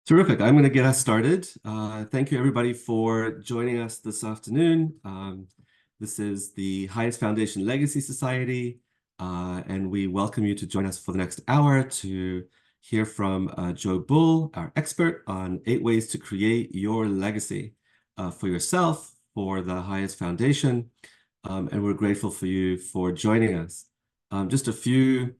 Terrific. I'm going to get us started. Thank you, everybody, for joining us this afternoon. This is the Highest Foundation Legacy Society, and we welcome you to join us for the next hour to hear from Joe Bull, our expert on 8 ways to create your legacy for yourself, for the Highest Foundation, and we're grateful for you for joining us. Just a few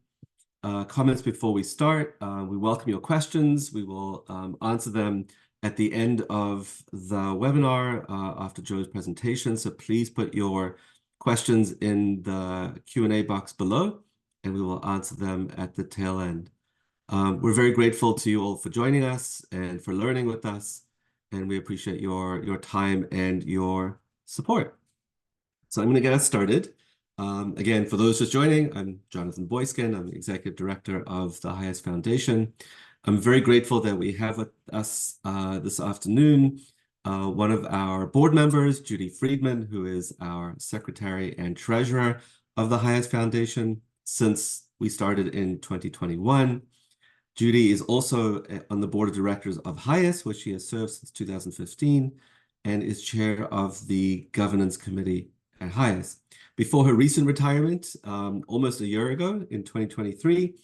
comments before we start. We welcome your questions. We will answer them at the end of the webinar after Joe's presentation. So please put your questions in the Q&A box below, and we will answer them at the tail end. We're very grateful to you all for joining us and for learning with us, and we appreciate your time and your support. So I'm going to get us started. Again, for those just joining, I'm Jonathan Boyskin. I'm the Executive Director of the Highest Foundation. I'm very grateful that we have with us this afternoon one of our board members, Judy Friedman, who is our Secretary and Treasurer of the Highest Foundation since we started in 2021. Judy is also on the Board of Directors of Highest, which she has served since 2015, and is Chair of the Governance Committee at Highest. Before her recent retirement, almost a year ago in 2023,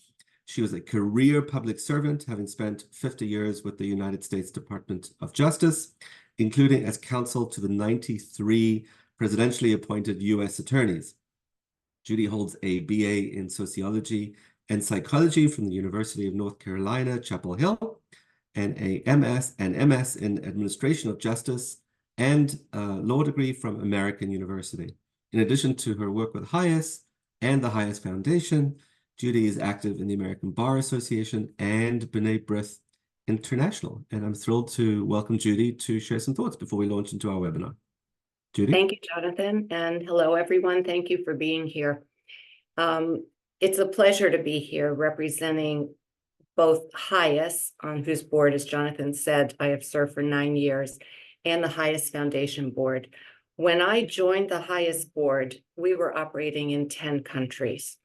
she was a career public servant, having spent 50 years with the United States Department of Justice, including as counsel to the 93 presidentially appointed U.S. attorneys. Judy holds a BA in Sociology and Psychology from the University of North Carolina, Chapel Hill, and a MS in Administration of Justice and a law degree from American University. In addition to her work with Highest and the Highest Foundation, Judy is active in the American Bar Association and B'nai B'rith International. And I'm thrilled to welcome Judy to share some thoughts before we launch into our webinar. Judy? Thank you, Jonathan, and hello, everyone. Thank you for being here. It's a pleasure to be here representing both Highest, on whose board, as Jonathan said, I have served for 9 years, and the Highest Foundation Board. When I joined the Highest board, we were operating in 10 countries.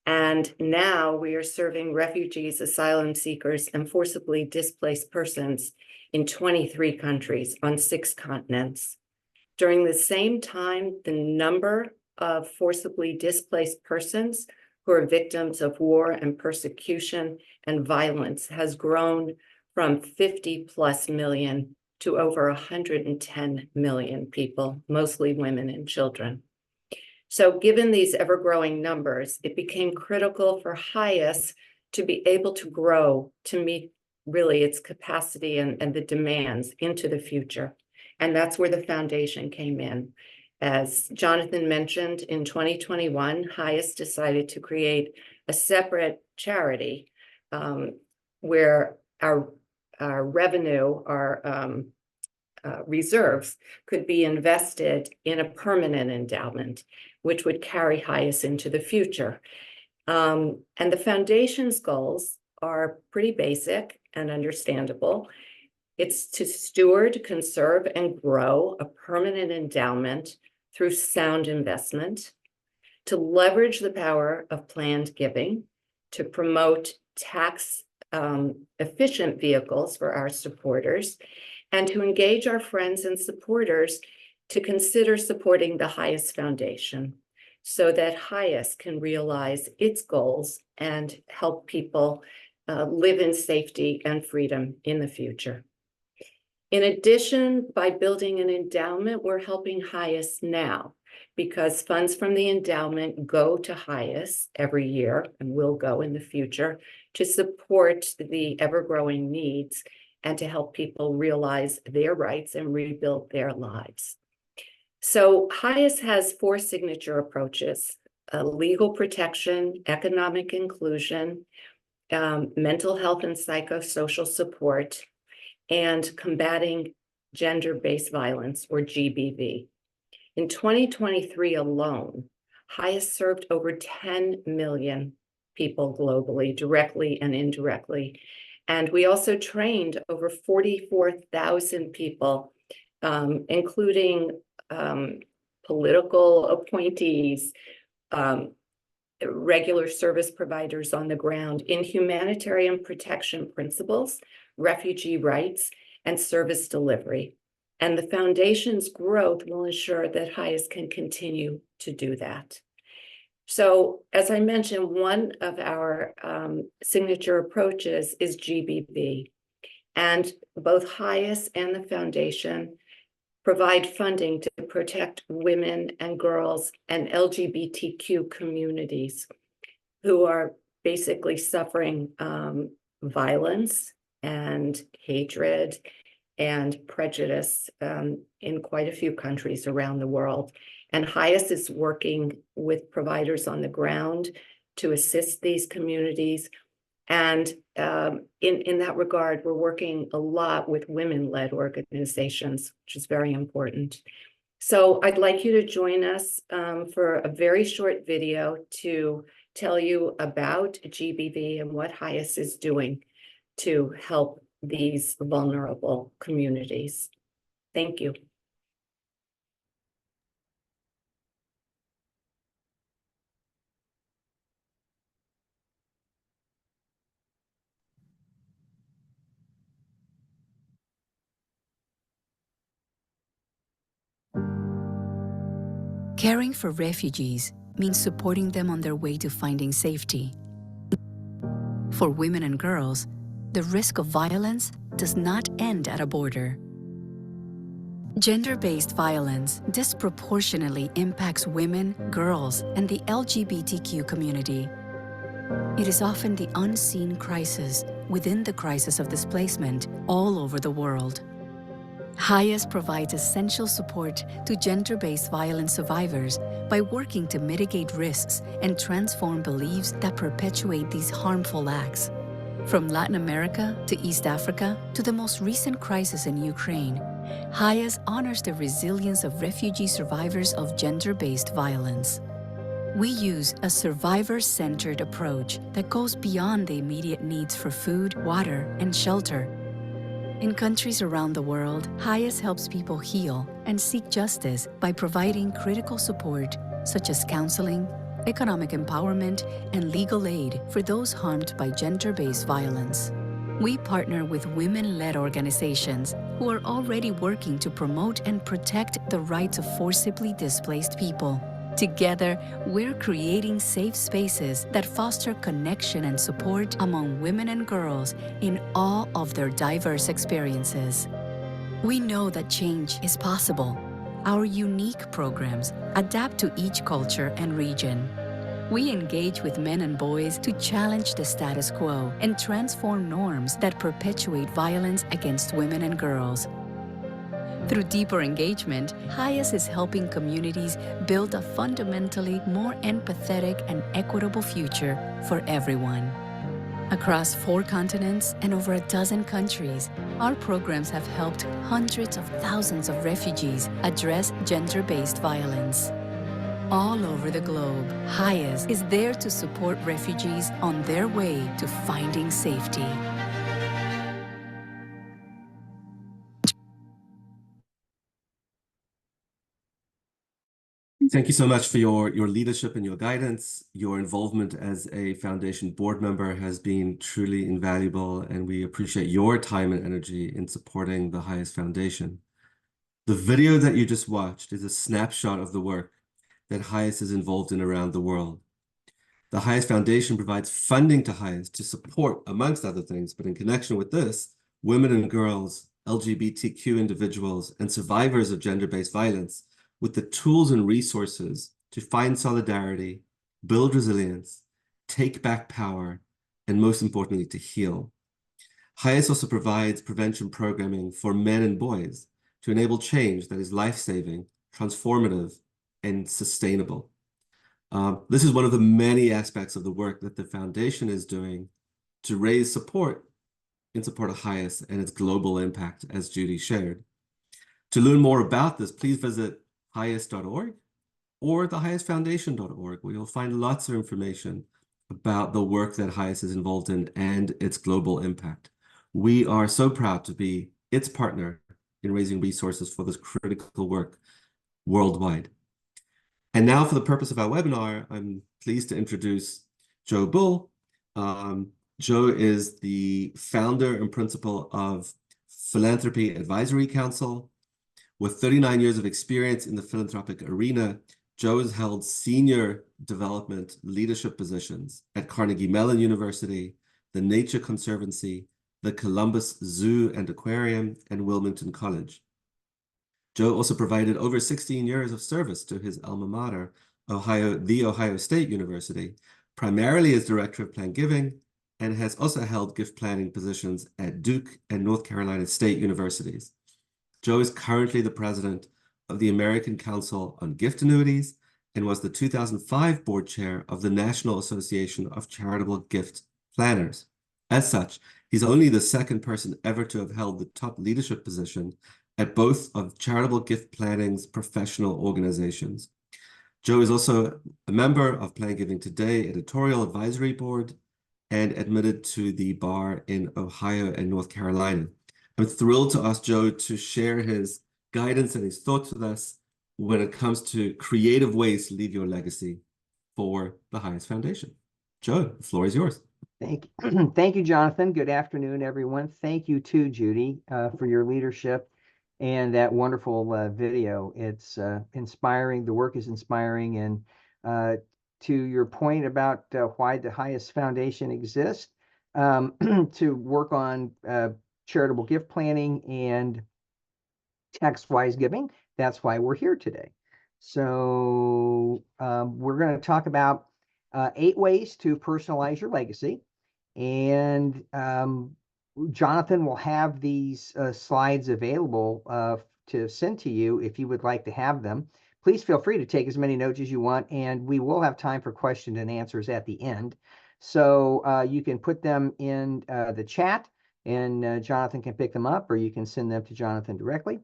And now we are serving refugees, asylum seekers, and forcibly displaced persons in 23 countries on 6 continents. During the same time, the number of forcibly displaced persons who are victims of war and persecution and violence has grown from 50+ million to over 110 million people, mostly women and children. So given these ever-growing numbers, it became critical for Highest to be able to grow to meet really its capacity and the demands into the future. And that's where the foundation came in. As Jonathan mentioned, in 2021, Highest decided to create a separate charity where our revenue, our reserves could be invested in a permanent endowment, which would carry Highest into the future. And the foundation's goals are pretty basic and understandable. It's to steward, conserve, and grow a permanent endowment through sound investment, to leverage the power of planned giving, to promote tax efficient vehicles for our supporters, and to engage our friends and supporters to consider supporting the Highest Foundation so that Highest can realize its goals and help people live in safety and freedom in the future. In addition, by building an endowment, we're helping Highest now because funds from the endowment go to Highest every year and will go in the future to support the ever-growing needs and to help people realize their rights and rebuild their lives. So Highest has 4 signature approaches: legal protection, economic inclusion, mental health and psychosocial support, and combating gender-based violence, or GBV. In 2023 alone, Highest served over 10 million people globally, directly and indirectly. And we also trained over 44,000 people, including political appointees, regular service providers on the ground, in humanitarian protection principles refugee rights, and service delivery. And the foundation's growth will ensure that HIAS can continue to do that. So, as I mentioned, one of our signature approaches is GBV. And both HIAS and the foundation provide funding to protect women and girls and LGBTQ communities who are basically suffering violence and hatred and prejudice in quite a few countries around the world. And HIAS is working with providers on the ground to assist these communities. And in that regard, we're working a lot with women-led organizations, which is very important. So I'd like you to join us for a very short video to tell you about GBV and what HIAS is doing to help these vulnerable communities. Thank you. Caring for refugees means supporting them on their way to finding safety. For women and girls, the risk of violence does not end at a border. Gender-based violence disproportionately impacts women, girls, and the LGBTQ community. It is often the unseen crisis within the crisis of displacement all over the world. HIAS provides essential support to gender-based violence survivors by working to mitigate risks and transform beliefs that perpetuate these harmful acts. From Latin America to East Africa to the most recent crisis in Ukraine, HIAS honors the resilience of refugee survivors of gender-based violence. We use a survivor-centered approach that goes beyond the immediate needs for food, water, and shelter. In countries around the world, HIAS helps people heal and seek justice by providing critical support such as counseling, economic empowerment, and legal aid for those harmed by gender-based violence. We partner with women-led organizations who are already working to promote and protect the rights of forcibly displaced people. Together, we're creating safe spaces that foster connection and support among women and girls in all of their diverse experiences. We know that change is possible. Our unique programs adapt to each culture and region. We engage with men and boys to challenge the status quo and transform norms that perpetuate violence against women and girls. Through deeper engagement, HIAS is helping communities build a fundamentally more empathetic and equitable future for everyone. Across 4 continents and over a dozen countries, our programs have helped hundreds of thousands of refugees address gender-based violence. All over the globe, HIAS is there to support refugees on their way to finding safety. Thank you so much for your leadership and your guidance. Your involvement as a foundation board member has been truly invaluable, and we appreciate your time and energy in supporting the HIAS Foundation. The video that you just watched is a snapshot of the work that HIAS is involved in around the world. The HIAS Foundation provides funding to HIAS to support, amongst other things, but in connection with this, women and girls, LGBTQ individuals, and survivors of gender-based violence with the tools and resources to find solidarity, build resilience, take back power, and most importantly, to heal. HIAS also provides prevention programming for men and boys to enable change that is life-saving, transformative, and sustainable. This is one of the many aspects of the work that the foundation is doing to raise support in support of HIAS and its global impact, as Judy shared. To learn more about this, please visit hias.org or the hiasfoundation.org, where you'll find lots of information about the work that HIAS is involved in and its global impact. We are so proud to be its partner in raising resources for this critical work worldwide. And now, for the purpose of our webinar, I'm pleased to introduce Jo Bull. Joe is the founder and principal of Philanthropy Advisory Council. With 39 years of experience in the philanthropic arena, Joe has held senior development leadership positions at Carnegie Mellon University, the Nature Conservancy, the Columbus Zoo and Aquarium, and Wilmington College. Joe also provided over 16 years of service to his alma mater, the Ohio State University, primarily as Director of Planned Giving, and has also held gift planning positions at Duke and North Carolina State Universities. Joe is currently the president of the American Council on Gift Annuities and was the 2005 board chair of the National Association of Charitable Gift Planners. As such, he's only the second person ever to have held the top leadership position at both of Charitable Gift Planning's professional organizations. Joe is also a member of Planned Giving Today editorial advisory board and admitted to the bar in Ohio and North Carolina. I'm thrilled to ask Joe to share his guidance and his thoughts with us when it comes to creative ways to leave your legacy for the Highest Foundation. Joe, the floor is yours. Thank you, Jonathan. Good afternoon, everyone. Thank you too, Judy, for your leadership and that wonderful video. It's inspiring. The work is inspiring. And to your point about why the Highest Foundation exists, to work on charitable gift planning and tax-wise giving, that's why we're here today. So we're going to talk about 8 ways to personalize your legacy. And Jonathan will have these slides available to send to you if you would like to have them. Please feel free to take as many notes as you want, and we will have time for questions and answers at the end. So you can put them in the chat, and Jonathan can pick them up, or you can send them to Jonathan directly,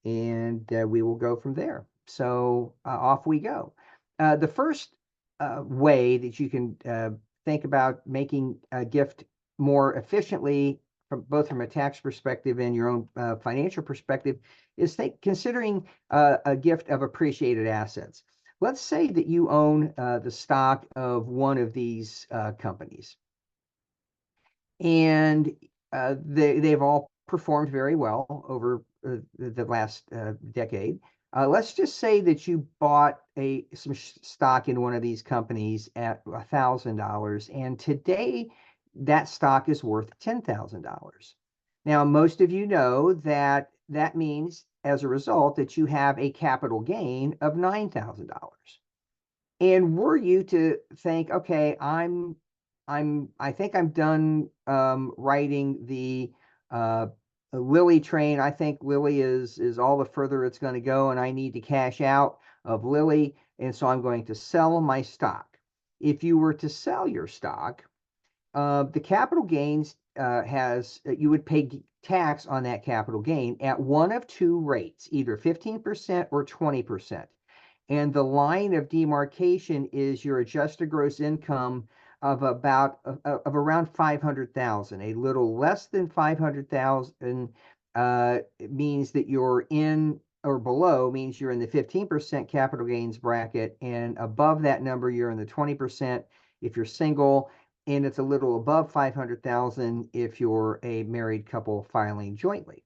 and we will go from there. So off we go. The first way that you can think about making a gift more efficiently, both from a tax perspective and your own financial perspective, is considering a gift of appreciated assets. Let's say that you own the stock of one of these companies, and they've all performed very well over the last decade. Let's just say that you bought some stock in one of these companies at $1,000, and today that stock is worth $10,000. Now, most of you know that that means, as a result, that you have a capital gain of $9,000. And were you to think, okay, I think I'm done riding the Lilly train. I think Lilly is all the further it's going to go, and I need to cash out of Lilly, and so I'm going to sell my stock. If you were to sell your stock, the capital gains you would pay tax on that capital gain at one of 2 rates, either 15% or 20%. And the line of demarcation is your adjusted gross income of around 500,000. A little less than 500,000 means that you're in, or below means you're in the 15% capital gains bracket, and above that number you're in the 20% if you're single, and it's a little above 500,000 if you're a married couple filing jointly.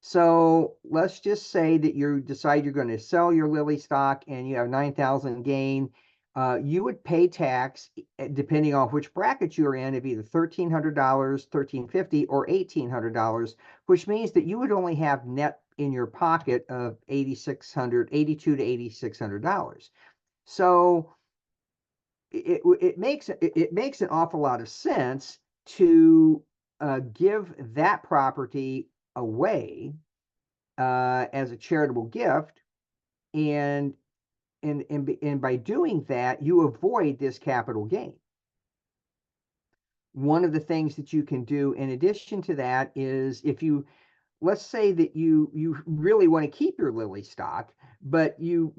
So let's just say that you decide you're going to sell your Lilly stock and you have 9,000 gain. You would pay tax, depending on which bracket you're in, of either $1,300, $1,350, or $1,800, which means that you would only have net in your pocket of $8,200 to $8,600. So it makes an awful lot of sense to give that property away as a charitable gift, and by doing that, you avoid this capital gain. One of the things that you can do in addition to that is, let's say that you really want to keep your Lilly stock, but you're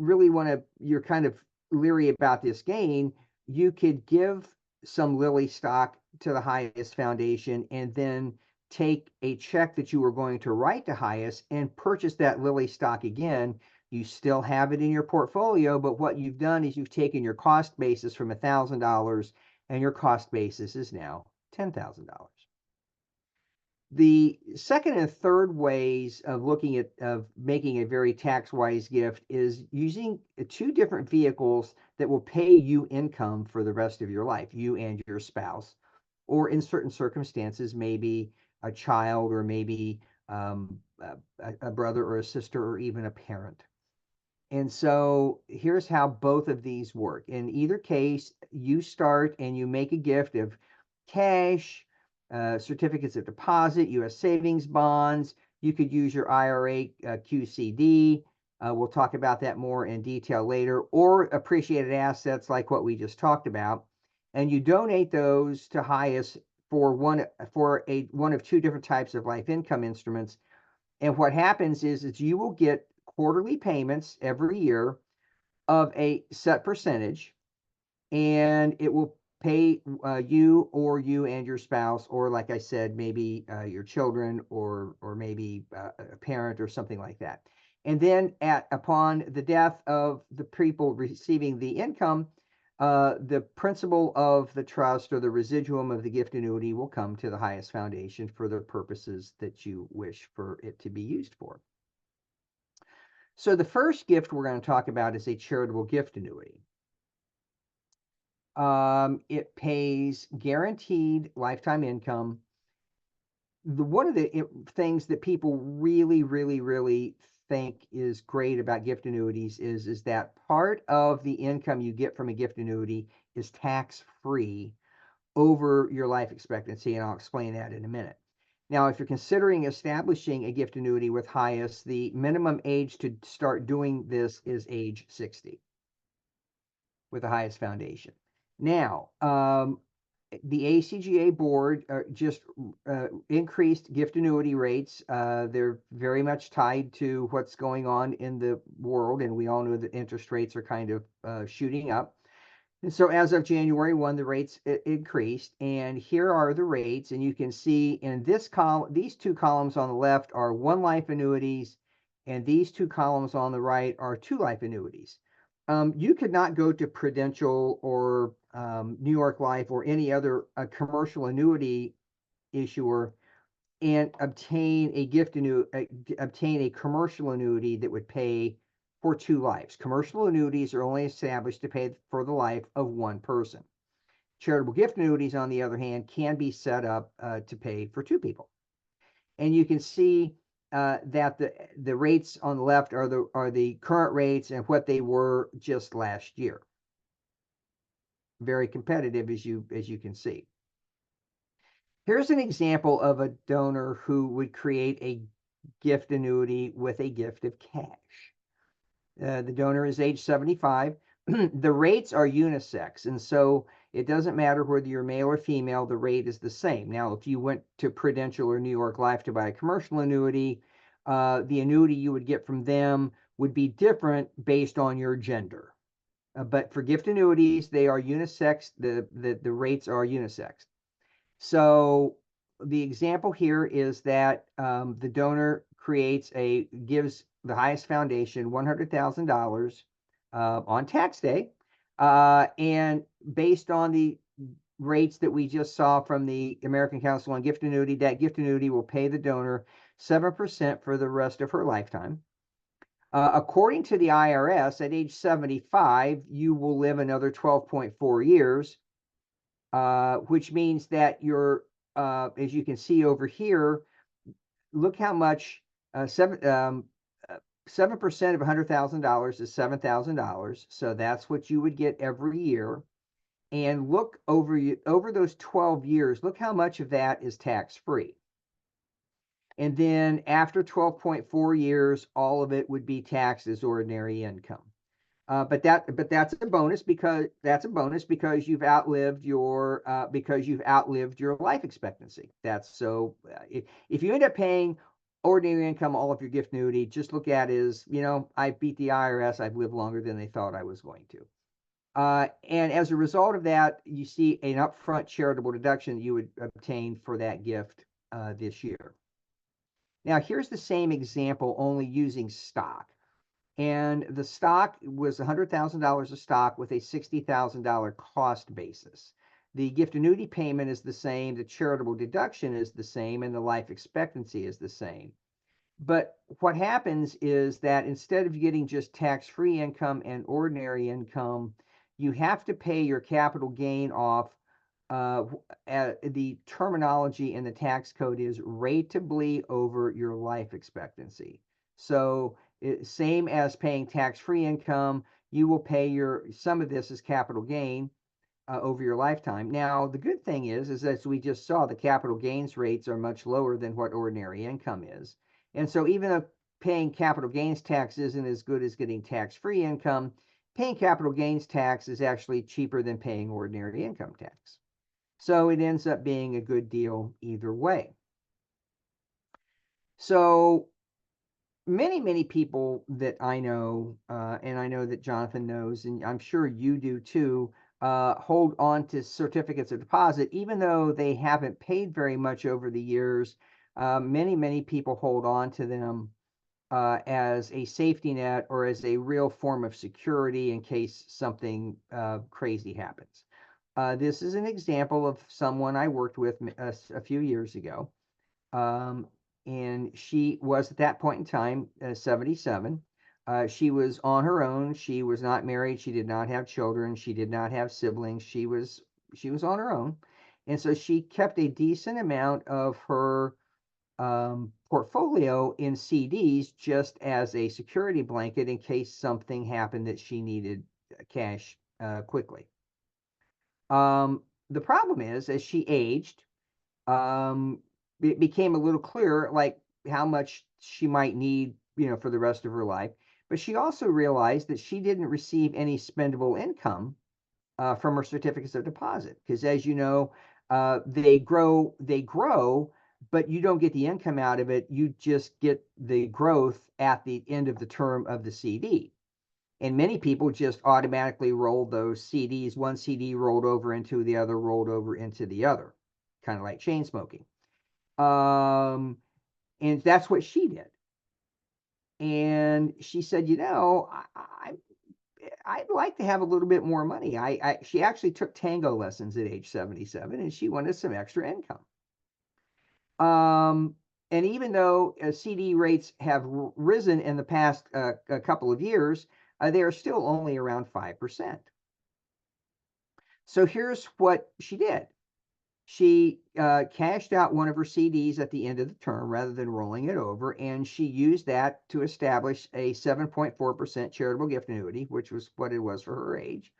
kind of leery about this gain, you could give some Lilly stock to the Highest Foundation and then take a check that you were going to write to Highest and purchase that Lilly stock again. You still have it in your portfolio, but what you've done is you've taken your cost basis from $1,000, and your cost basis is now $10,000. The second and third ways of looking at making a very tax-wise gift is using two different vehicles that will pay you income for the rest of your life, you and your spouse, or in certain circumstances, maybe a child, or maybe a brother or a sister, or even a parent. And so here's how both of these work. In either case, you start and you make a gift of cash, certificates of deposit, U.S. savings bonds. You could use your IRA QCD. We'll talk about that more in detail later, or appreciated assets like what we just talked about. And you donate those to Highest for one of two different types of life income instruments. And what happens is you will get quarterly payments every year of a set percentage, and it will pay you and your spouse, or like I said, maybe your children, or maybe a parent or something like that. And then upon the death of the people receiving the income, the principal of the trust or the residuum of the gift annuity will come to the Highest Foundation for the purposes that you wish for it to be used for. So the first gift we're going to talk about is a charitable gift annuity. It pays guaranteed lifetime income. One of the things that people really think is great about gift annuities is that part of the income you get from a gift annuity is tax-free over your life expectancy, and I'll explain that in a minute. Now, if you're considering establishing a gift annuity with Highest, the minimum age to start doing this is age 60 with the Highest Foundation. Now, the ACGA board just increased gift annuity rates. They're very much tied to what's going on in the world, and we all know that interest rates are kind of shooting up. And so as of January 1, the rates increased, and here are the rates. And you can see in this column, these two columns on the left are one life annuities, and these two columns on the right are two life annuities. You could not go to Prudential or New York Life or any other commercial annuity issuer and obtain a commercial annuity that would pay for two lives. Commercial annuities are only established to pay for the life of one person. Charitable gift annuities, on the other hand, can be set up to pay for two people. And you can see that the rates on the left are the current rates and what they were just last year. Very competitive, as you can see. Here's an example of a donor who would create a gift annuity with a gift of cash. The donor is age 75. The rates are unisex, and so it doesn't matter whether you're male or female, the rate is the same. Now, if you went to Prudential or New York Life to buy a commercial annuity, the annuity you would get from them would be different based on your gender. But for gift annuities, they are unisex. The rates are unisex. So the example here is that the donor gives the Highest Foundation $100,000 on tax day, and based on the rates that we just saw from the American Council on Gift Annuity, that gift annuity will pay the donor 7% for the rest of her lifetime. According to the IRS, at age 75, you will live another 12.4 years, which means that as you can see over here, look how much 7% of $100,000 is $7,000. So that's what you would get every year. And look over those 12 years, look how much of that is tax-free. And then after 12.4 years, all of it would be taxed as ordinary income. But that's a bonus because you've outlived your life expectancy. If you end up paying ordinary income all of your gift annuity, just look at it as, I beat the IRS. I've lived longer than they thought I was going to. And as a result of that, you see an upfront charitable deduction that you would obtain for that gift this year. Now, here's the same example, only using stock. And the stock was $100,000 of stock with a $60,000 cost basis. The gift annuity payment is the same, the charitable deduction is the same, and the life expectancy is the same. But what happens is that instead of getting just tax-free income and ordinary income, you have to pay your capital gain off. The terminology in the tax code is ratably over your life expectancy. So same as paying tax-free income, you will pay some of this as capital gain over your lifetime. Now, the good thing is as we just saw, the capital gains rates are much lower than what ordinary income is. And so even though paying capital gains tax isn't as good as getting tax-free income, paying capital gains tax is actually cheaper than paying ordinary income tax. So it ends up being a good deal either way. So many people that I know, and I know that Jonathan knows, and I'm sure you do too, hold on to certificates of deposit, even though they haven't paid very much over the years. Many people hold on to them as a safety net or as a real form of security in case something crazy happens. This is an example of someone I worked with a few years ago. And she was at that point in time 77. She was on her own. She was not married. She did not have children. She did not have siblings. She was on her own. And so she kept a decent amount of her portfolio in CDs just as a security blanket in case something happened that she needed cash quickly. The problem is, as she aged, it became a little clearer, like how much she might need, for the rest of her life. But she also realized that she didn't receive any spendable income from her certificates of deposit, because as you know, they grow, but you don't get the income out of it. You just get the growth at the end of the term of the CD. And many people just automatically roll those CDs. One CD rolled over into the other, rolled over into the other, kind of like chain smoking. And that's what she did. And she said, I'd like to have a little bit more money. She actually took tango lessons at age 77, and she wanted some extra income. And even though CD rates have risen in the past a couple of years, they are still only around 5%. So here's what she did. She cashed out one of her CDs at the end of the term rather than rolling it over, and she used that to establish a 7.4% charitable gift annuity, which was what it was for her age.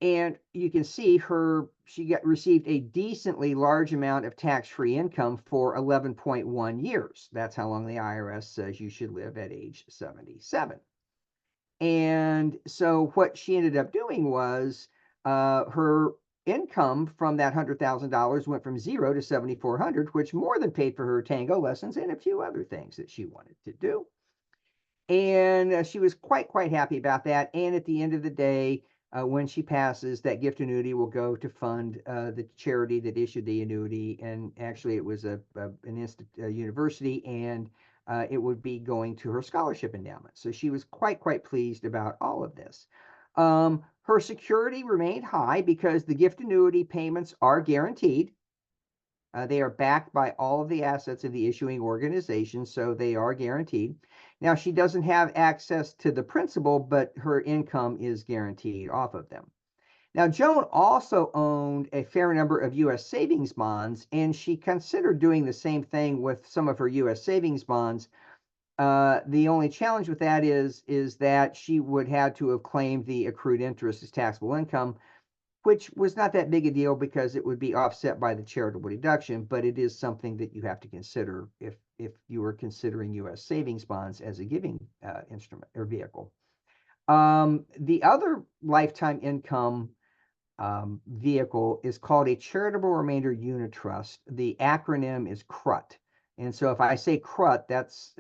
And you can see she received a decently large amount of tax-free income for 11.1 years. That's how long the IRS says you should live at age 77. And so what she ended up doing was her income from that $100,000 went from zero to $7,400, which more than paid for her tango lessons and a few other things that she wanted to do. And she was quite happy about that. And at the end of the day, when she passes, that gift annuity will go to fund the charity that issued the annuity. And actually, it was a university, and it would be going to her scholarship endowment. So she was quite pleased about all of this. Her security remained high because the gift annuity payments are guaranteed. They are backed by all of the assets of the issuing organization, so they are guaranteed. Now, she doesn't have access to the principal, but her income is guaranteed off of them. Now, Joan also owned a fair number of U.S. savings bonds, and she considered doing the same thing with some of her U.S. savings bonds. The only challenge with that is that she would have to have claimed the accrued interest as taxable income, which was not that big a deal because it would be offset by the charitable deduction, but it is something that you have to consider if you were considering U.S. savings bonds as a giving instrument or vehicle. The other lifetime income vehicle is called a charitable remainder unit trust. The acronym is CRUT. And so if I say CRUT, that's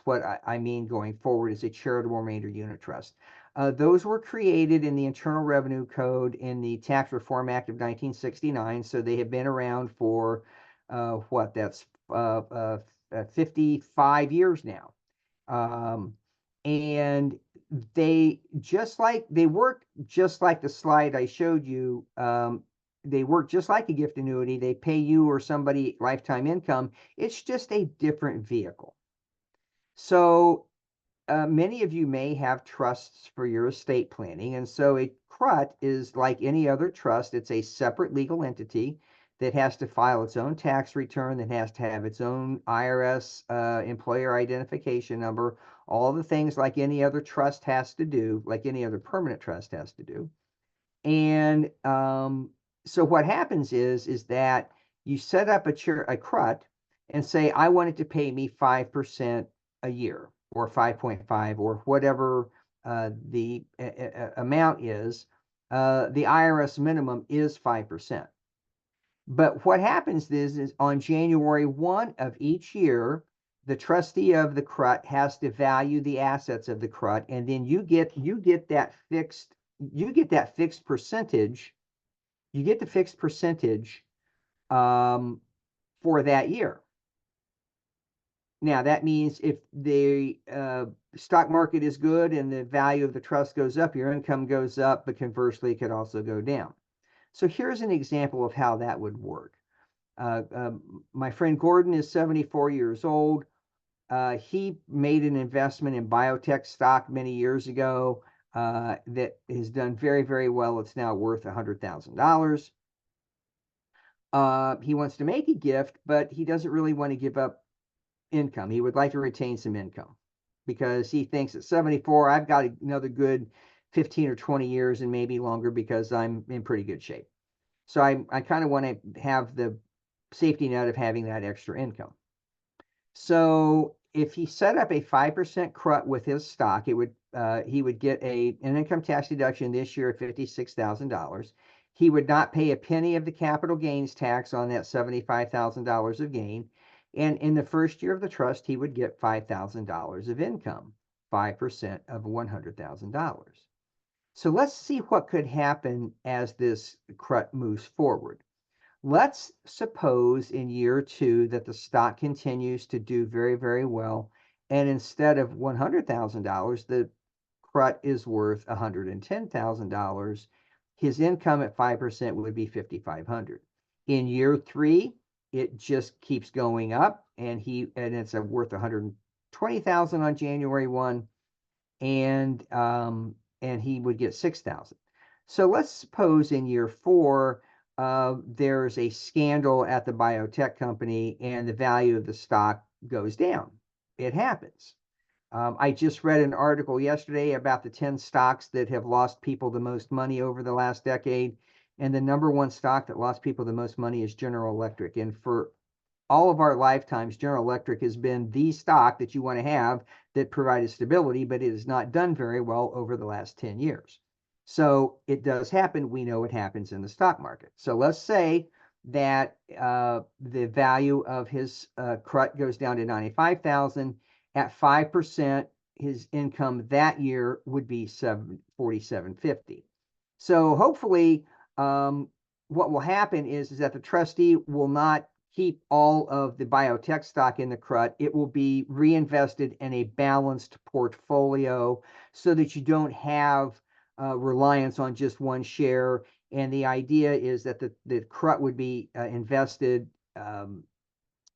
what I mean going forward, is a charitable remainder unit trust. Those were created in the Internal Revenue Code in the Tax Reform Act of 1969. So they have been around for 55 years now. And they work just like the slide I showed you. They work just like a gift annuity. They pay you or somebody lifetime income. It's just a different vehicle. So many of you may have trusts for your estate planning. And so a CRUT is like any other trust. It's a separate legal entity that has to file its own tax return, that has to have its own IRS employer identification number, all the things like any other trust has to do, like any other permanent trust has to do. And so what happens is that you set up a CRUT and say, I want it to pay me 5% a year, or 5.5, or whatever the amount is. The IRS minimum is 5%. But what happens is on January 1 of each year, the trustee of the CRUT has to value the assets of the CRUT, and then you get that fixed percentage. You get the fixed percentage for that year. Now, that means if the stock market is good and the value of the trust goes up, your income goes up, but conversely, it could also go down. So here's an example of how that would work. My friend Gordon is 74 years old. He made an investment in biotech stock many years ago that has done very, very well. It's now worth $100,000. He wants to make a gift, but he doesn't really want to give up income. He would like to retain some income because he thinks at 74, I've got another good 15 or 20 years and maybe longer because I'm in pretty good shape. So I kind of want to have the safety net of having that extra income. So if he set up a 5% CRUT with his stock, it would he would get an income tax deduction this year of $56,000. He would not pay a penny of the capital gains tax on that $75,000 of gain. And in the first year of the trust, he would get $5,000 of income, 5% of $100,000. So let's see what could happen as this CRUT moves forward. Let's suppose in year 2 that the stock continues to do very, very well. And instead of $100,000, the CRUT is worth $110,000. His income at 5% would be $5,500. In year 3, it just keeps going up, and it's worth $120,000 on January 1, and he would get $6,000. So let's suppose in year 4, there's a scandal at the biotech company and the value of the stock goes down. It happens. I just read an article yesterday about the 10 stocks that have lost people the most money over the last decade. And the number 1 stock that lost people the most money is General Electric. And for all of our lifetimes, General Electric has been the stock that you want to have that provided stability, but it has not done very well over the last 10 years. So it does happen. We know it happens in the stock market. So let's say that the value of his CRUT goes down to $95,000. At 5%, his income that year would be $47.50. So hopefully, what will happen is that the trustee will not keep all of the biotech stock in the CRUT. It will be reinvested in a balanced portfolio so that you don't have reliance on just one share. And the idea is that the CRUT would be invested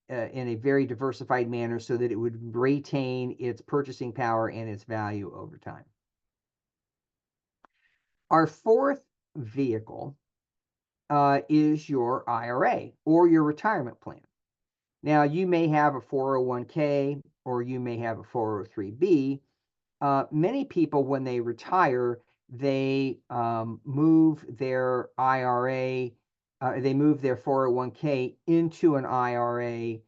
in a very diversified manner so that it would retain its purchasing power and its value over time. Our fourth vehicle is your IRA or your retirement plan. Now, you may have a 401k or you may have a 403b. Many people, when they retire, they move their IRA, they move their 401k into an IRA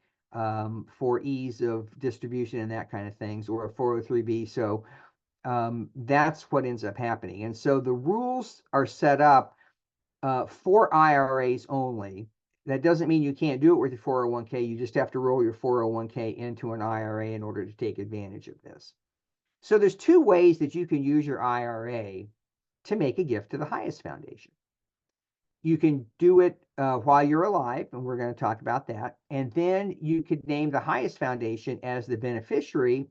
for ease of distribution and that kind of things, or a 403b. So that's what ends up happening. And so the rules are set up for IRAs only. That doesn't mean you can't do it with your 401k. You just have to roll your 401k into an IRA in order to take advantage of this. So there's 2 ways that you can use your IRA to make a gift to the Highest Foundation. You can do it while you're alive, and we're going to talk about that. And then you could name the Highest Foundation as the beneficiary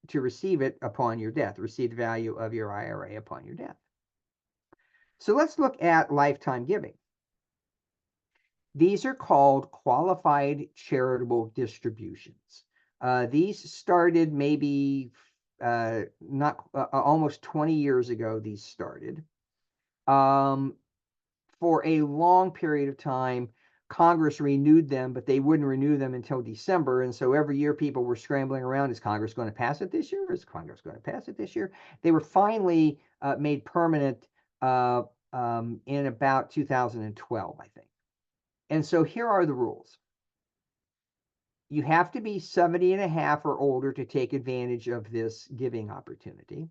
to receive it upon your death, receive the value of your IRA upon your death. So let's look at lifetime giving. These are called qualified charitable distributions. These started maybe not almost 20 years ago. These started. For a long period of time, Congress renewed them, but they wouldn't renew them until December. And so every year people were scrambling around. Is Congress going to pass it this year? Is Congress going to pass it this year? They were finally made permanent in about 2012, I think. And so here are the rules. You have to be 70 and a half or older to take advantage of this giving opportunity.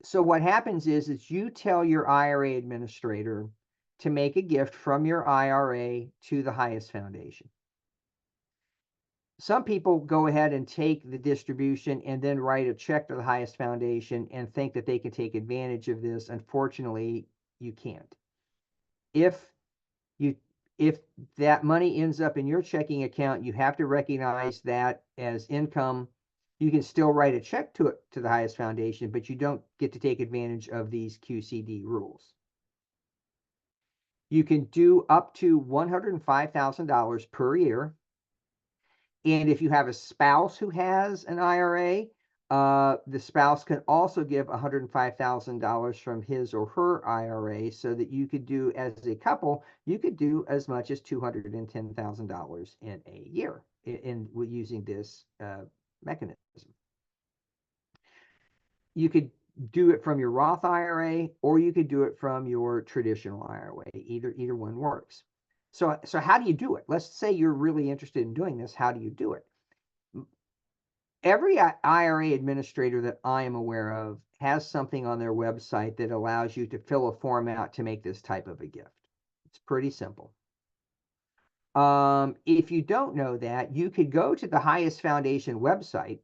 So what happens is you tell your IRA administrator to make a gift from your IRA to the Highest Foundation. Some people go ahead and take the distribution and then write a check to the Highest Foundation and think that they can take advantage of this. Unfortunately, you can't. If that money ends up in your checking account, you have to recognize that as income. You can still write a check to the Highest Foundation, but you don't get to take advantage of these QCD rules. You can do up to $105,000 per year. And if you have a spouse who has an IRA, the spouse can also give $105,000 from his or her IRA, so that you could do, as a couple, you could do as much as $210,000 in a year in using this mechanism. You could do it from your Roth IRA, or you could do it from your traditional IRA. Either one works. So how do you do it? Let's say you're really interested in doing this. How do you do it? Every IRA administrator that I am aware of has something on their website that allows you to fill a form out to make this type of a gift. It's pretty simple. If you don't know that, you could go to the Highest Foundation website,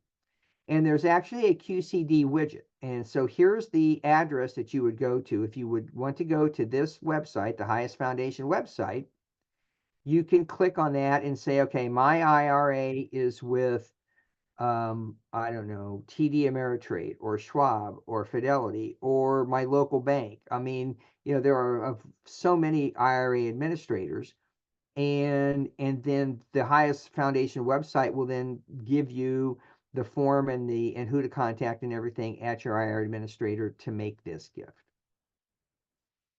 and there's actually a QCD widget. And so here's the address that you would go to. If you would want to go to this website, the Highest Foundation website, you can click on that and say, okay, my IRA is with, I don't know, TD Ameritrade or Schwab or Fidelity or my local bank. I mean, there are so many IRA administrators. And then the Highest Foundation website will then give you the form and who to contact and everything at your IRA administrator to make this gift.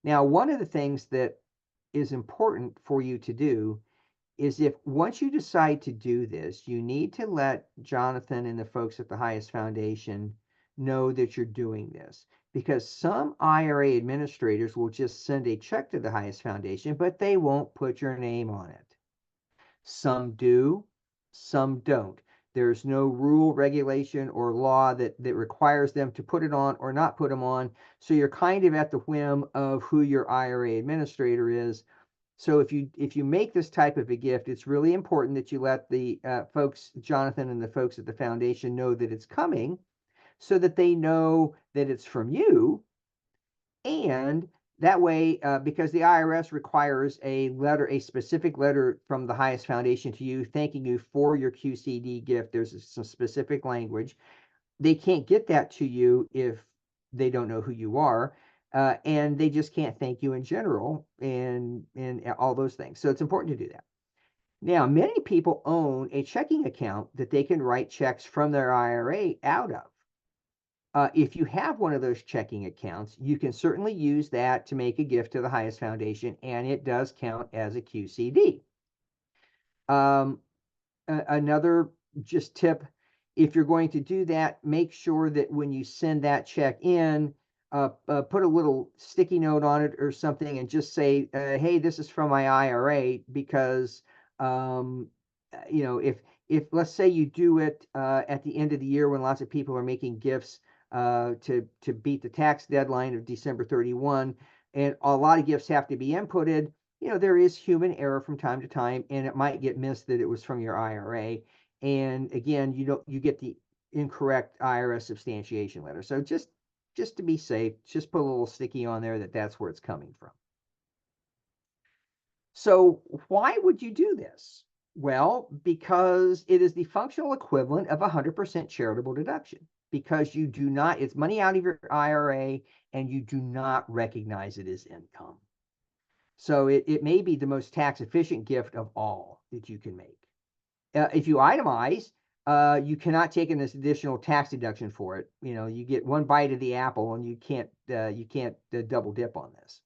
Now, one of the things that is important for you to do is, once you decide to do this, you need to let Jonathan and the folks at the Highest Foundation know that you're doing this, because some IRA administrators will just send a check to the Highest Foundation, but they won't put your name on it. Some do, some don't. There's no rule, regulation, or law that requires them to put it on or not put them on. So you're kind of at the whim of who your IRA administrator is. So if you make this type of a gift, it's really important that you let the folks, Jonathan and the folks at the foundation, know that it's coming, so that they know that it's from you. And that way, because the IRS requires a specific letter from the Highest Foundation to you, thanking you for your QCD gift. There's some specific language. They can't get that to you if they don't know who you are. And they just can't thank you in general and all those things. So it's important to do that. Now, many people own a checking account that they can write checks from their IRA out of. If you have one of those checking accounts, you can certainly use that to make a gift to the Highest Foundation, and it does count as a QCD. Another just tip, if you're going to do that, make sure that when you send that check in, put a little sticky note on it or something and just say, hey, this is from my IRA, because if let's say you do it at the end of the year when lots of people are making gifts to beat the tax deadline of December 31, and a lot of gifts have to be inputted, there is human error from time to time, and it might get missed that it was from your IRA. And again, you get the incorrect IRS substantiation letter. So just to be safe, just put a little sticky on there that's where it's coming from. So why would you do this? Well, because it is the functional equivalent of 100% charitable deduction, because you do not, it's money out of your IRA and you do not recognize it as income. So it may be the most tax efficient gift of all that you can make. If you itemize, you cannot take an additional tax deduction for it. You know, you get one bite of the apple and you can't double dip on this.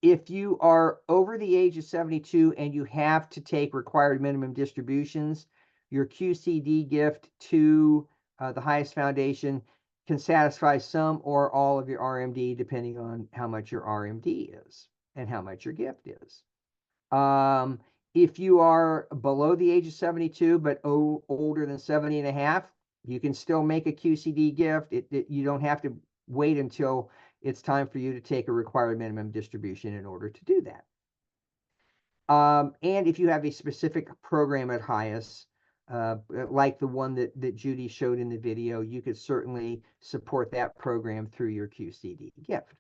If you are over the age of 72 and you have to take required minimum distributions, your QCD gift to the highest foundation can satisfy some or all of your RMD, depending on how much your RMD is and how much your gift is. If you are below the age of 72 but older than 70 and a half, you can still make a QCD gift. You don't have to wait until it's time for you to take a required minimum distribution in order to do that. And if you have a specific program at highest, like the one that Judy showed in the video, you could certainly support that program through your QCD gift.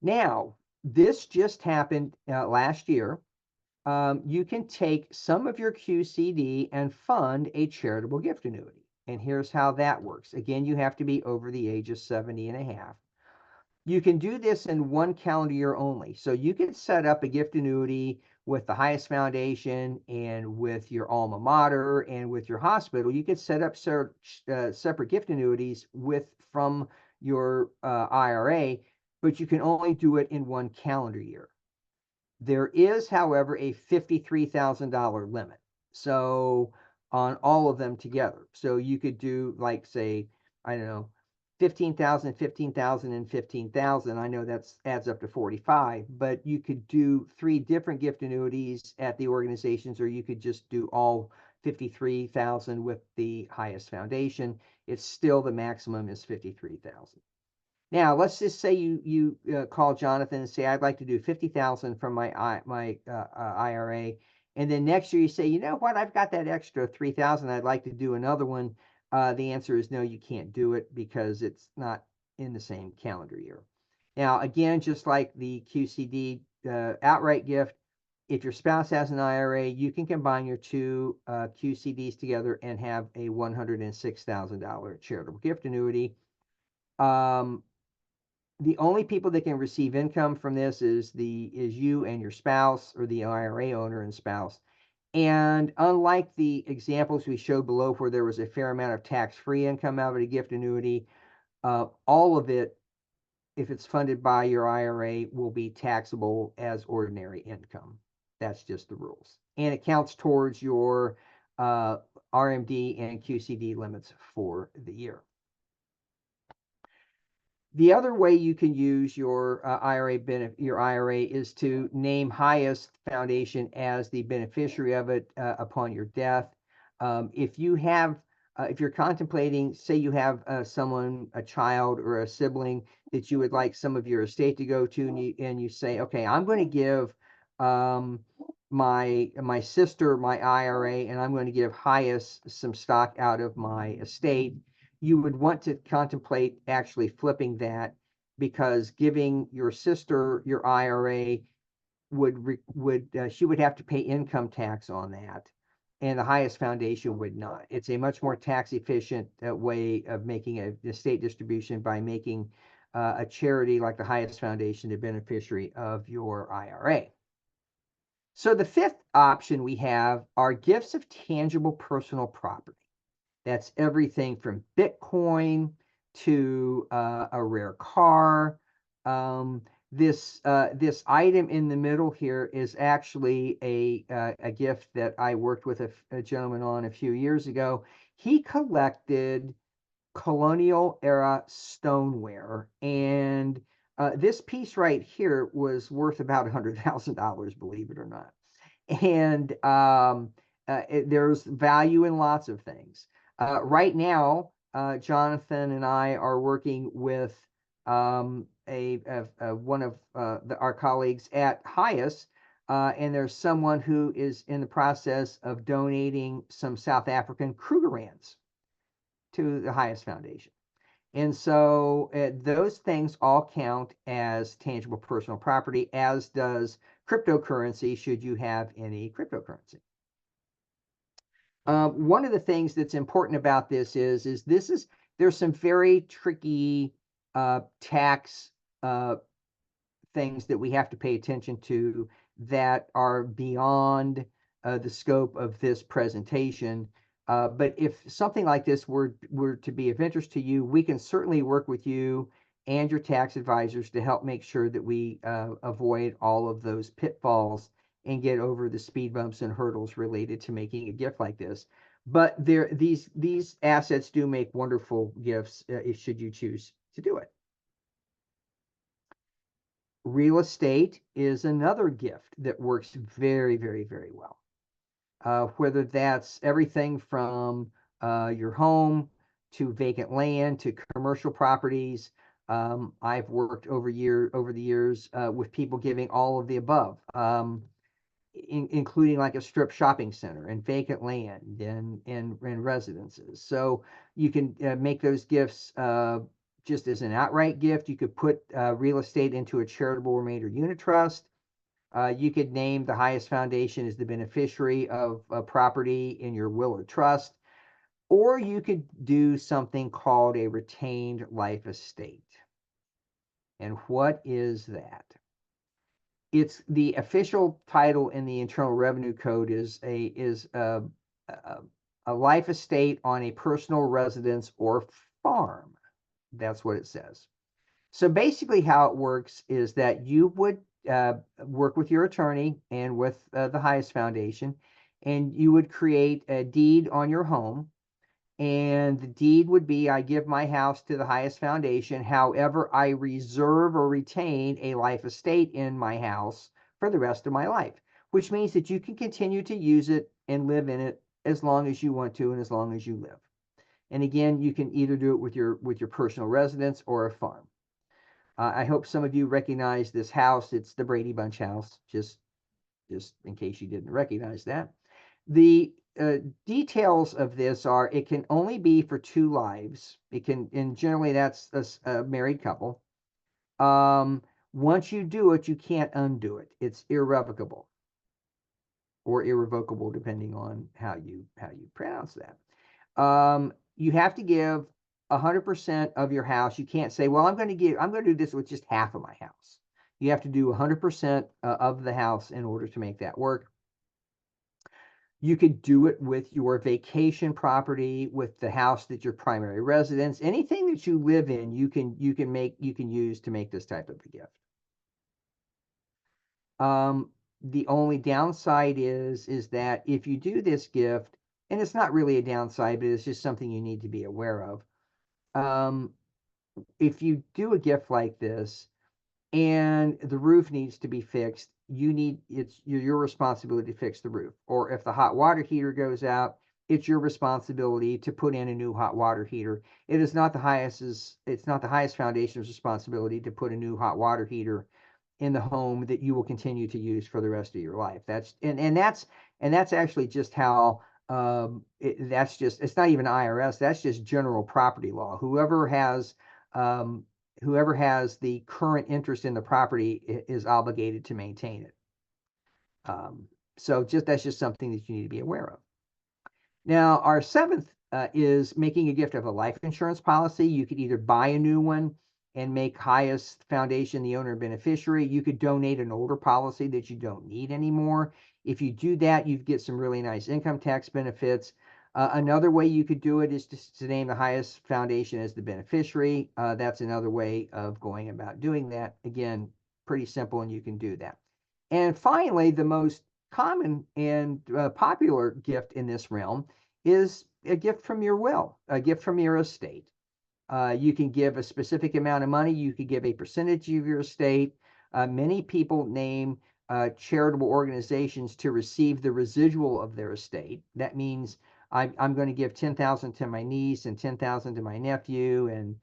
Now, this just happened last year. You can take some of your QCD and fund a charitable gift annuity. And here's how that works. Again, you have to be over the age of 70 and a half. You can do this in one calendar year only. So you can set up a gift annuity with the highest foundation and with your alma mater and with your hospital. You can set up separate gift annuities from your IRA, but you can only do it in one calendar year. There is, however, a $53,000 limit. So on all of them together. So you could do, like, say, I don't know, 15,000, 15,000, and 15,000. I know that adds up to 45, but you could do 3 different gift annuities at the organizations, or you could just do all 53,000 with the highest foundation. It's still, the maximum is 53,000. Now, let's just say you call Jonathan and say, I'd like to do 50,000 from my IRA. And then next year you say, you know what, I've got that extra 3,000. I'd like to do another one. The answer is no, you can't do it because it's not in the same calendar year. Now, again, just like the QCD outright gift, if your spouse has an IRA, you can combine your 2 QCDs together and have a $106,000 charitable gift annuity. The only people that can receive income from this is you and your spouse, or the IRA owner and spouse. And unlike the examples we showed below where there was a fair amount of tax-free income out of a gift annuity, all of it, if it's funded by your IRA, will be taxable as ordinary income. That's just the rules. And it counts towards your RMD and QCD limits for the year. The other way you can use your IRA is to name highest foundation as the beneficiary of it upon your death. If you're contemplating, say you have someone, a child or a sibling that you would like some of your estate to go to, and you say, okay, I'm going to give my sister my IRA, and I'm going to give highest some stock out of my estate. You would want to contemplate actually flipping that, because giving your sister your IRA she would have to pay income tax on that, and the highest foundation would not. It's a much more tax efficient way of making an estate distribution by making a charity like the highest foundation the beneficiary of your IRA. So the 5th option we have are gifts of tangible personal property. That's everything from Bitcoin to a rare car. This item in the middle here is actually a gift that I worked with a gentleman on a few years ago. He collected colonial era stoneware, and this piece right here was worth about $100,000, believe it or not. And there's value in lots of things. Right now, Jonathan and I are working with one of our colleagues at Highest, and there's someone who is in the process of donating some South African Krugerrands to the Highest Foundation. And so those things all count as tangible personal property, as does cryptocurrency should you have any cryptocurrency. One of the things that's important about this is there's some very tricky tax things that we have to pay attention to that are beyond the scope of this presentation. But if something like this were to be of interest to you, we can certainly work with you and your tax advisors to help make sure that we avoid all of those pitfalls and get over the speed bumps and hurdles related to making a gift like this. But these assets do make wonderful gifts should you choose to do it. Real estate is another gift that works very, very, very well. Whether that's everything from your home to vacant land to commercial properties. I've worked over the years with people giving all of the above, including like a strip shopping center and vacant land and residences. So you can make those gifts just as an outright gift. You could put real estate into a charitable remainder unit trust. You could name the highest foundation as the beneficiary of a property in your will or trust, or you could do something called a retained life estate. And what is that? It's the official title in the Internal Revenue Code is a life estate on a personal residence or farm. That's what it says. So basically how it works is that you would work with your attorney and with the highest foundation, and you would create a deed on your home. And the deed would be, I give my house to the highest foundation. However, I reserve or retain a life estate in my house for the rest of my life, which means that you can continue to use it and live in it as long as you want to and as long as you live. And again, you can either do it with your personal residence or a farm. I hope some of you recognize this house. It's the Brady Bunch house, just in case you didn't recognize that. The details of this are it can only be for 2 lives. It can, and generally that's a married couple. Once you do it, you can't undo it. It's irrevocable or irrevocable, depending on how you pronounce that. You have to give 100% of your house. You can't say, well, I'm going to do this with just half of my house. You have to do 100% of the house in order to make that work. You could do it with your vacation property, with the house that's your primary residence. Anything that you live in, you can use to make this type of a gift. The only downside is that if you do this gift, and it's not really a downside, but it's just something you need to be aware of. If you do a gift like this and the roof needs to be fixed, it's your responsibility to fix the roof. Or if the hot water heater goes out, it's your responsibility to put in a new hot water heater. It's not the highest foundation's responsibility to put a new hot water heater in the home that you will continue to use for the rest of your life. That's actually just how it's not even IRS. That's just general property law. Whoever has the current interest in the property is obligated to maintain it. So that's just something that you need to be aware of. Now, our 7th is making a gift of a life insurance policy. You could either buy a new one and make highest foundation the owner and beneficiary. You could donate an older policy that you don't need anymore. If you do that, you get some really nice income tax benefits. Another way you could do it is to name the highest foundation as the beneficiary. That's another way of going about doing that. Again, pretty simple, and you can do that. And finally, the most common and popular gift in this realm is a gift from your will, a gift from your estate. You can give a specific amount of money. You could give a percentage of your estate. Many people name charitable organizations to receive the residual of their estate. That means I'm going to give 10,000 to my niece and 10,000 to my nephew, and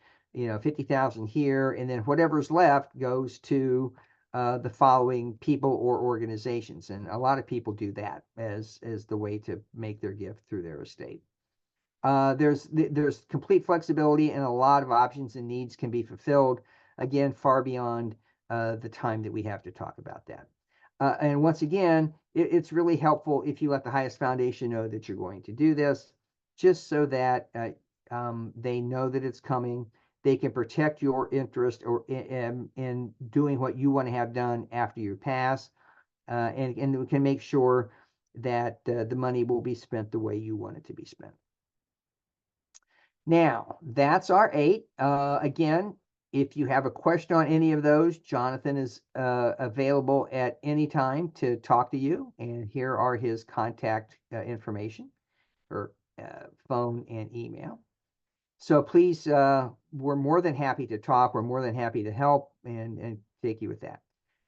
50,000 here, and then whatever's left goes to the following people or organizations. And a lot of people do that as the way to make their gift through their estate. There's complete flexibility, and a lot of options and needs can be fulfilled. Again, far beyond the time that we have to talk about that. And once again, it's really helpful if you let the highest foundation know that you're going to do this, just so that they know that it's coming. They can protect your interest or in doing what you want to have done after you pass, and we can make sure that the money will be spent the way you want it to be spent. Now, that's our 8. Again, if you have a question on any of those, Jonathan is available at any time to talk to you. And here are his contact information, or phone and email. So please, we're more than happy to talk. We're more than happy to help and take you with that.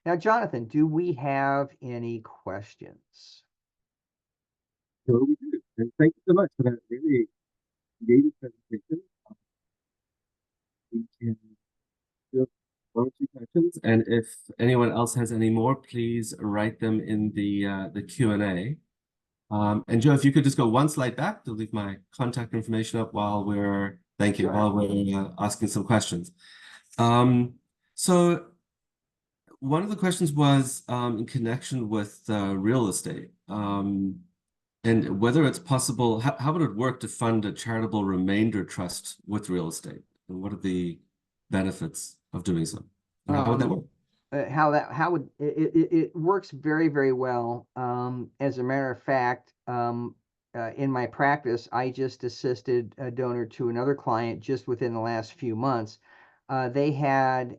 Now, Jonathan, do we have any questions? So we do. And thank you so much for that really creative presentation. We can do 1 or 2 questions, and if anyone else has any more, please write them in the Q&A. And Joe, if you could just go 1 slide back to leave my contact information up while we're asking some questions. So one of the questions was in connection with real estate, and whether it's possible, how would it work to fund a charitable remainder trust with real estate, and what are the benefits of doing so? How would that work? It works very, very well. As a matter of fact, in my practice, I just assisted a donor to another client just within the last few months. They had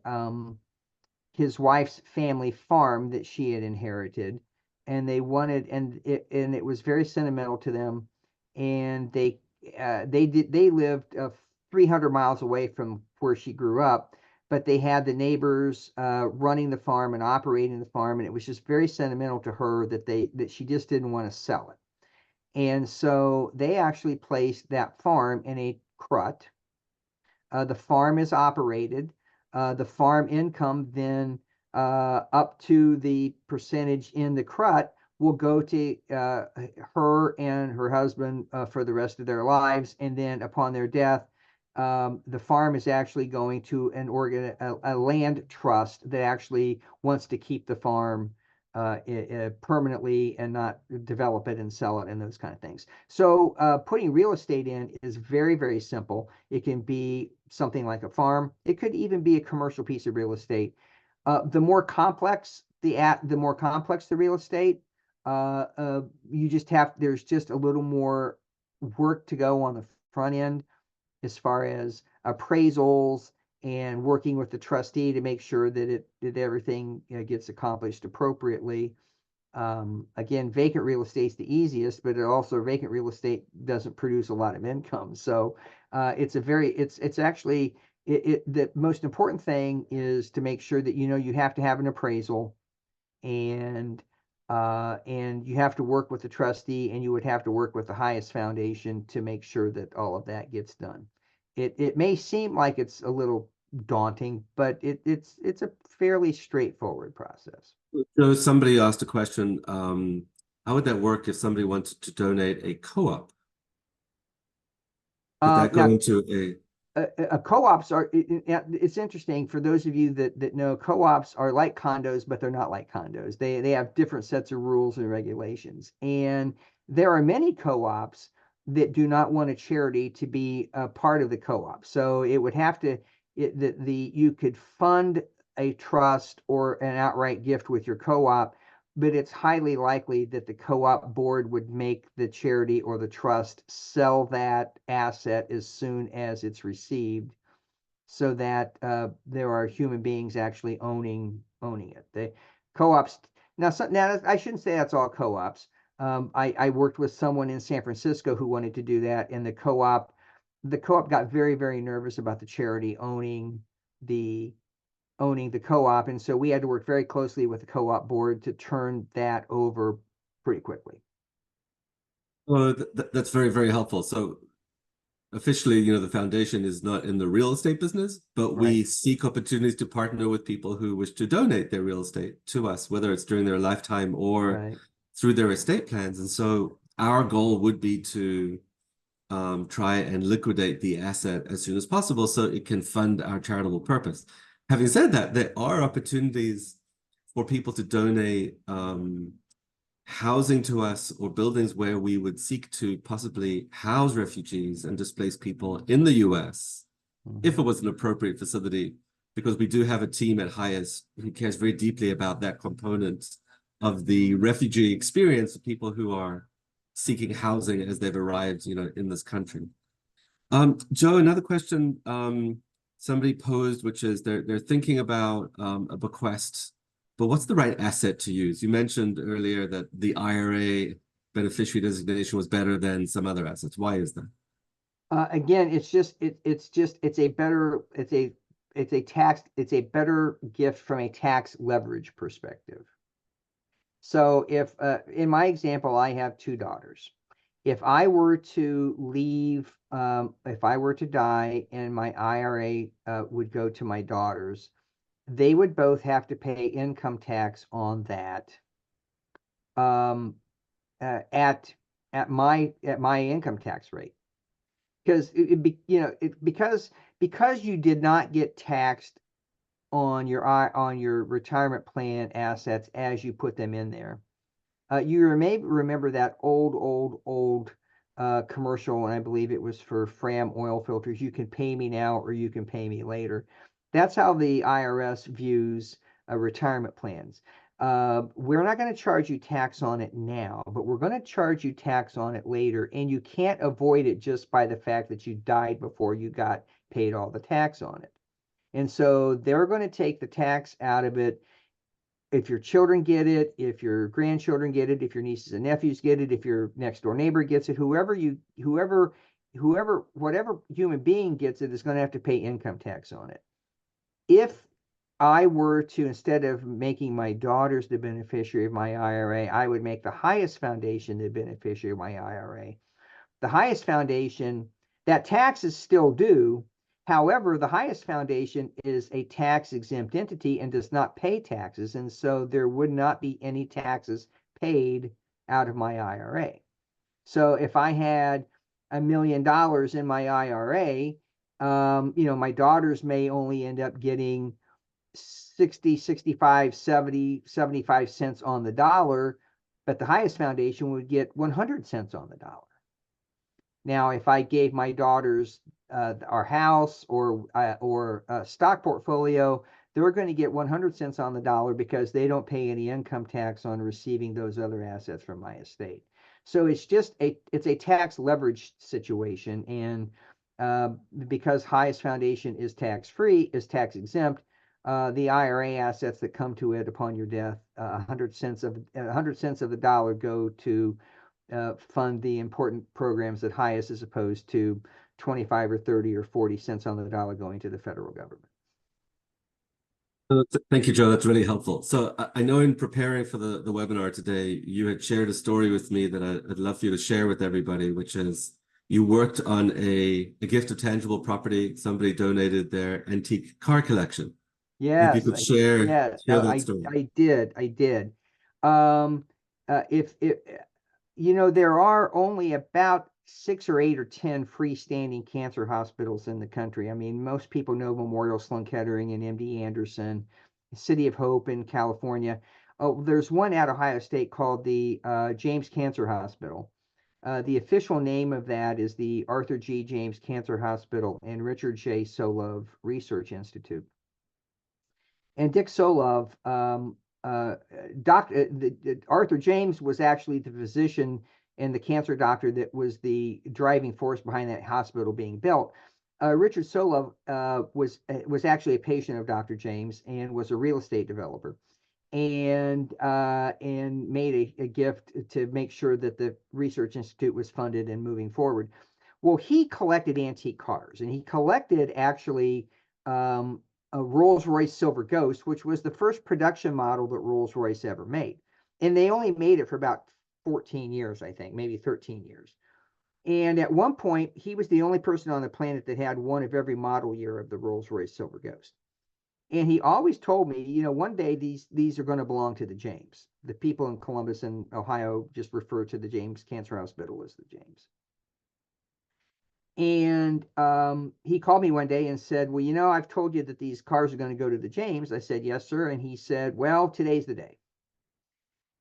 his wife's family farm that she had inherited, and they wanted, and it was very sentimental to them, and they lived 300 miles away from where she grew up, but they had the neighbors running the farm and operating the farm, and it was just very sentimental to her that she just didn't want to sell it. And so they actually placed that farm in a CRUT. The farm is operated. The farm income then up to the percentage in the CRUT will go to her and her husband for the rest of their lives. And then upon their death, the farm is actually going to a land trust that actually wants to keep the farm permanently and not develop it and sell it and those kind of things. So putting real estate in is very, very simple. It can be something like a farm. It could even be a commercial piece of real estate. The more complex the real estate, there's just a little more work to go on the front end as far as appraisals and working with the trustee to make sure that everything gets accomplished appropriately. Again, vacant real estate is the easiest, but vacant real estate doesn't produce a lot of income. So the most important thing is to make sure that you have to have an appraisal, and you have to work with the trustee, and you would have to work with the highest foundation to make sure that all of that gets done. It may seem like it's a little daunting, but it's a fairly straightforward process. So somebody asked a question, how would that work if somebody wanted to donate a co-op? Would that go into co-ops it's interesting for those of you that know, co-ops are like condos, but they're not like condos. They have different sets of rules and regulations. And there are many co-ops that do not want a charity to be a part of the co-op. So it would have to, you could fund a trust or an outright gift with your co-op, but it's highly likely that the co-op board would make the charity or the trust sell that asset as soon as it's received, so that there are human beings actually owning it. The co-ops, now I shouldn't say that's all co-ops. I worked with someone in San Francisco who wanted to do that, and the co-op got very, very nervous about the charity owning the co-op, and so we had to work very closely with the co-op board to turn that over pretty quickly. Well, that's very, very helpful. So officially, the foundation is not in the real estate business, but we seek opportunities to partner with people who wish to donate their real estate to us, whether it's during their lifetime or through their estate plans. And so our goal would be to try and liquidate the asset as soon as possible so it can fund our charitable purpose. Having said that, there are opportunities for people to donate housing to us or buildings where we would seek to possibly house refugees and displaced people in the US, if it was an appropriate facility, because we do have a team at Highest who cares very deeply about that component of the refugee experience of people who are seeking housing as they've arrived, in this country. Joe, another question somebody posed, which is they're thinking about a bequest, but what's the right asset to use? You mentioned earlier that the IRA beneficiary designation was better than some other assets. Why is that? Again, it's a better gift from a tax leverage perspective. So if in my example, I have two daughters. If I were to leave, if I were to die and my IRA would go to my daughters, they would both have to pay income tax on that at my income tax rate. Because because you did not get taxed on your retirement plan assets as you put them in there. You may remember that old commercial, and I believe it was for Fram oil filters. You can pay me now or you can pay me later. That's how the IRS views retirement plans. We're not going to charge you tax on it now, but we're going to charge you tax on it later, and you can't avoid it just by the fact that you died before you got paid all the tax on it. And so they're going to take the tax out of it if your children get it, if your grandchildren get it, if your nieces and nephews get it, if your next door neighbor gets it, whatever human being gets it is going to have to pay income tax on it. If I were to, instead of making my daughters the beneficiary of my IRA, I would make the Highest Foundation the beneficiary of my IRA. The Highest Foundation, that tax is still due. However, the Highest Foundation is a tax-exempt entity and does not pay taxes, and so there would not be any taxes paid out of my IRA. So if I had $1 million in my IRA, my daughters may only end up getting 60, 65, 70, 75 cents on the dollar, but the Highest Foundation would get 100 cents on the dollar. Now, if I gave my daughters our house or a stock portfolio, they're going to get 100 cents on the dollar because they don't pay any income tax on receiving those other assets from my estate. So it's a tax leverage situation, and because Highest Foundation is tax-free, is tax-exempt, the IRA assets that come to it upon your death, 100 cents of the dollar go to fund the important programs at Highest, as opposed to 25 or 30 or 40 cents on the dollar going to the federal government. Thank you, Joe. That's really helpful. So I know in preparing for the webinar today, you had shared a story with me that I'd love for you to share with everybody, which is you worked on a gift of tangible property. Somebody donated their antique car collection. Yes, if you could share that story. I did. There are only about 6 or 8 or 10 freestanding cancer hospitals in the country. I mean, most people know Memorial Sloan Kettering and MD Anderson, City of Hope in California. Oh, there's one at Ohio State called the James Cancer Hospital. The official name of that is the Arthur G. James Cancer Hospital and Richard J. Solove Research Institute. And Dick Solove, Arthur James was actually the physician and the cancer doctor that was the driving force behind that hospital being built. Richard Solove was actually a patient of Dr. James and was a real estate developer, and made a gift to make sure that the research institute was funded and moving forward. Well, he collected antique cars, and he collected actually a Rolls-Royce Silver Ghost, which was the first production model that Rolls-Royce ever made. And they only made it for about 14 years, I think, maybe 13 years. And at one point, he was the only person on the planet that had one of every model year of the Rolls-Royce Silver Ghost. And he always told me, one day these are going to belong to the James. The people in Columbus and Ohio just refer to the James Cancer Hospital as the James. And he called me one day and said, well, you know, I've told you that these cars are going to go to the James. I said, yes, sir. And he said, well, today's the day.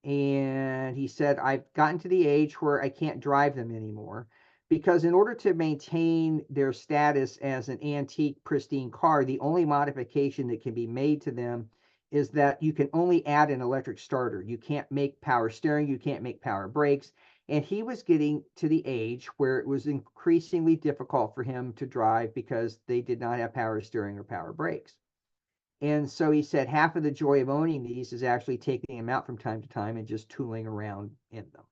And he said, I've gotten to the age where I can't drive them anymore, because in order to maintain their status as an antique, pristine car, the only modification that can be made to them is that you can only add an electric starter. You can't make power steering, you can't make power brakes. And he was getting to the age where it was increasingly difficult for him to drive because they did not have power steering or power brakes. And so he said half of the joy of owning these is actually taking them out from time to time and just tooling around in them.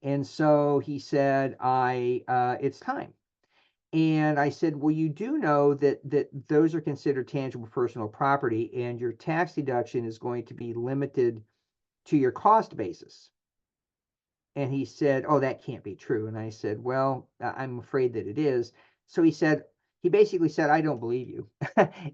And so he said, it's time. And I said, well, you do know that those are considered tangible personal property, and your tax deduction is going to be limited to your cost basis. And he said, oh, that can't be true. And I said, well, I'm afraid that it is. So he basically said, I don't believe you.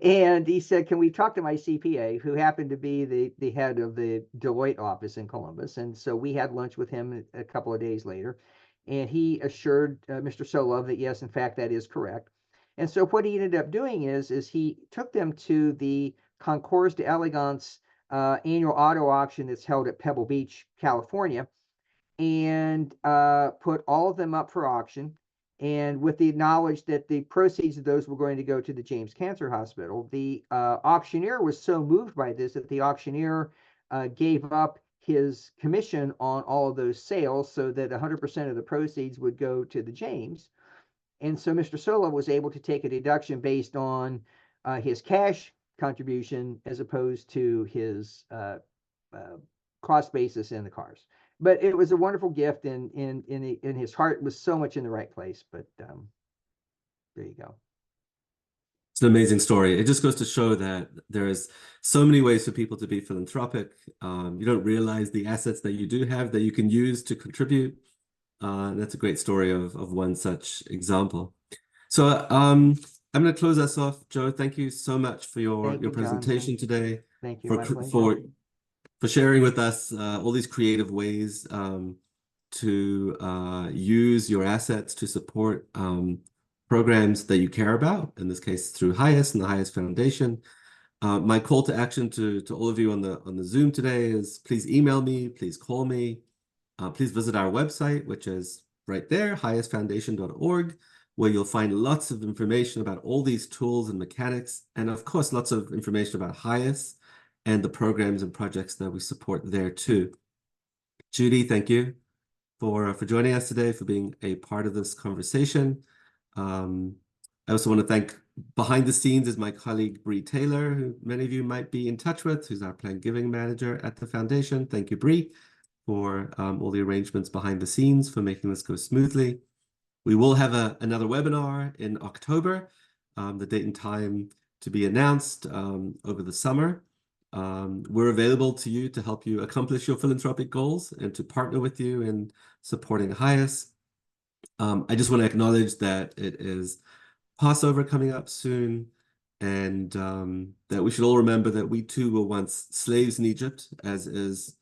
And he said, can we talk to my CPA, who happened to be the head of the Deloitte office in Columbus? And so we had lunch with him a couple of days later. And he assured Mr. Solov that, yes, in fact, that is correct. And so what he ended up doing is he took them to the Concours d'Elegance annual auto auction that's held at Pebble Beach, California, and put all of them up for auction. And with the knowledge that the proceeds of those were going to go to the James Cancer Hospital, the auctioneer was so moved by this that the auctioneer gave up his commission on all of those sales so that 100% of the proceeds would go to the James. And so Mr. Sola was able to take a deduction based on his cash contribution as opposed to his cost basis in the cars. But it was a wonderful gift, and in his heart was so much in the right place. But there you go. It's an amazing story. It just goes to show that there's so many ways for people to be philanthropic. You don't realize the assets that you do have that you can use to contribute. And that's a great story of one such example. So I'm going to close us off. Joe, thank you so much for your presentation today. Thank you. For sharing with us all these creative ways to use your assets to support programs that you care about, in this case through Highest and the Highest Foundation. My call to action to all of you on the Zoom today is please email me, please call me, please visit our website, which is right there, highestfoundation.org, where you'll find lots of information about all these tools and mechanics, and of course, lots of information about Highest and the programs and projects that we support there too. Judy, thank you for joining us today, for being a part of this conversation. I also want to thank behind the scenes is my colleague Bree Taylor, who many of you might be in touch with, who's our Plan Giving Manager at the Foundation. Thank you, Bree, for all the arrangements behind the scenes for making this go smoothly. We will have another webinar in October, the date and time to be announced over the summer. We're available to you to help you accomplish your philanthropic goals and to partner with you in supporting Highest. I just want to acknowledge that it is Passover coming up soon, and that we should all remember that we too were once slaves in Egypt, as is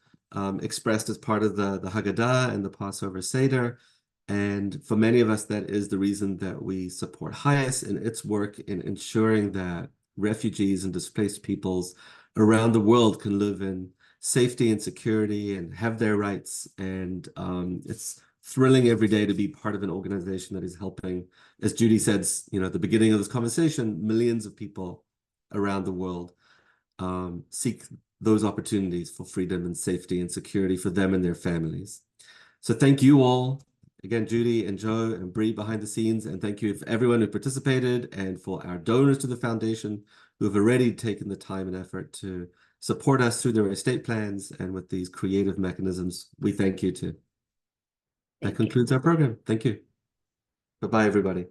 expressed as part of the Haggadah and the Passover Seder. And for many of us, that is the reason that we support Highest in its work in ensuring that refugees and displaced peoples around the world can live in safety and security and have their rights. And it's thrilling every day to be part of an organization that is helping, as Judy said, at the beginning of this conversation, millions of people around the world seek those opportunities for freedom and safety and security for them and their families. So thank you all. Again, Judy and Joe and Bree behind the scenes, and thank you for everyone who participated and for our donors to the foundation who have already taken the time and effort to support us through their estate plans and with these creative mechanisms. We thank you too. That concludes our program. Thank you. Bye-bye, everybody.